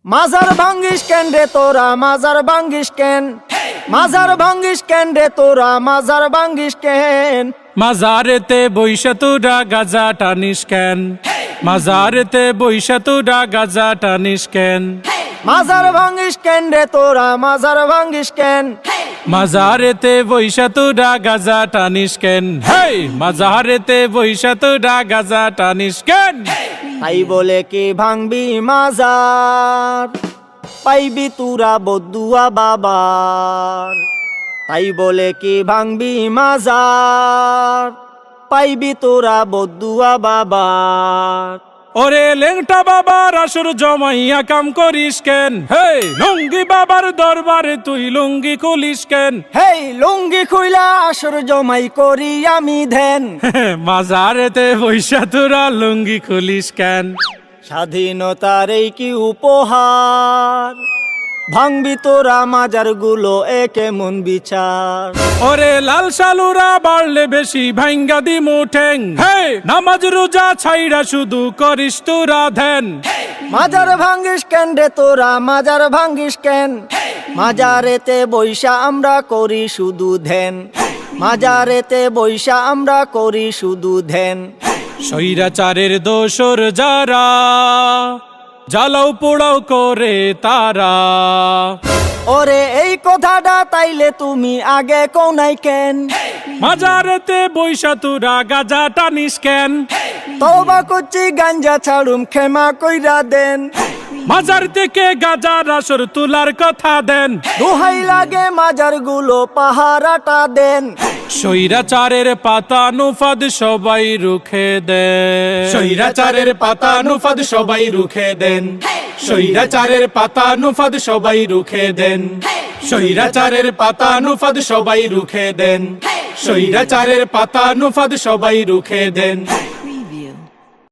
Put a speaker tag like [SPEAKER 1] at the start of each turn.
[SPEAKER 1] মাজার ভাঙ্গিস কেন রে তোরা মাজার ভাঙ্গিস কেন মাজার ভাঙ্গিস কেন রে তোরা মাজার ভাঙ্গিস কেন
[SPEAKER 2] মাজারেতে বইসা তোরা গাজা টানিস কেন মাজারেতে বইসা তোরা গাজা টানিস কেন
[SPEAKER 1] মাজার ভাঙ্গিস কেন রে তোরা মাজার ভাঙ্গিস কেন
[SPEAKER 2] মাজারেতে বইসা তোরা গাজা টানিস কেন হেই মাজারেতে বইসা তোরা গাজা টানিস কেন
[SPEAKER 1] তাই বলে কি ভাঙবি মাজার পাইবি তুরা বদুয়া বাবার তাই বলে কি ভাঙবি মাজার পাইবি তোরা বদুয়া বাবার
[SPEAKER 2] ওরে লেংটা বাবার আসর জমাইয়া কাম করিস কেন হেই লুঙ্গি বাবার দরবারে তুই লুঙ্গি খুলিস কেন
[SPEAKER 1] হেই লুঙ্গি খুইলা আসর জমাই করি আমি ধ্যান
[SPEAKER 2] মাজারেতে বইসা তোরা লুঙ্গি খুলিস কেন
[SPEAKER 1] স্বাধীনতার এই কি উপহার ভাঙবি তোরা মাজার গুলো একে মন বিচার
[SPEAKER 2] ওরে লাল সালুরা বাড়লে বেশি ভাঙ্গা দি মুঠেং হে নামাজ রোজা ছাইরা শুধু করিস তোরা ধ্যান
[SPEAKER 1] মাজার ভাঙ্গিস কেন রে তোরা মাজার ভাঙ্গিস কেন মাজারেতে বৈশা আমরা করি শুধু ধ্যান মাজারেতে বৈশা আমরা করি শুধু ধ্যান
[SPEAKER 2] স্বৈরাচারের দোসর যারা জ্বালাও পোড়াও করে তারা
[SPEAKER 1] ওরে এই কথাটা তাইলে তুমি আগে কোনাই কেন
[SPEAKER 2] মাজারেতে বৈশা তোরা গাজা টানিস কেন
[SPEAKER 1] তওবা করছি গাঞ্জা ছাড়ুম ক্ষমা কইরা দেন
[SPEAKER 2] মাজার থেকে গাজার আসর তুলার কথা দেন
[SPEAKER 1] দোহাই লাগে মাজার গুলো পাহারাটা দেন
[SPEAKER 2] স্বৈরাচারের পাতা নুফাদ সবাই রুখে দেন
[SPEAKER 3] স্বৈরাচারের পাতা নুফাদ সবাই রুখে দেন স্বৈরাচারের পাতা নুফাদ সবাই রুখে দেন স্বৈরাচারের পাতা নুফাদ সবাই রুখে দেন স্বৈরাচারের পাতা নুফাদ সবাই রুখে দেন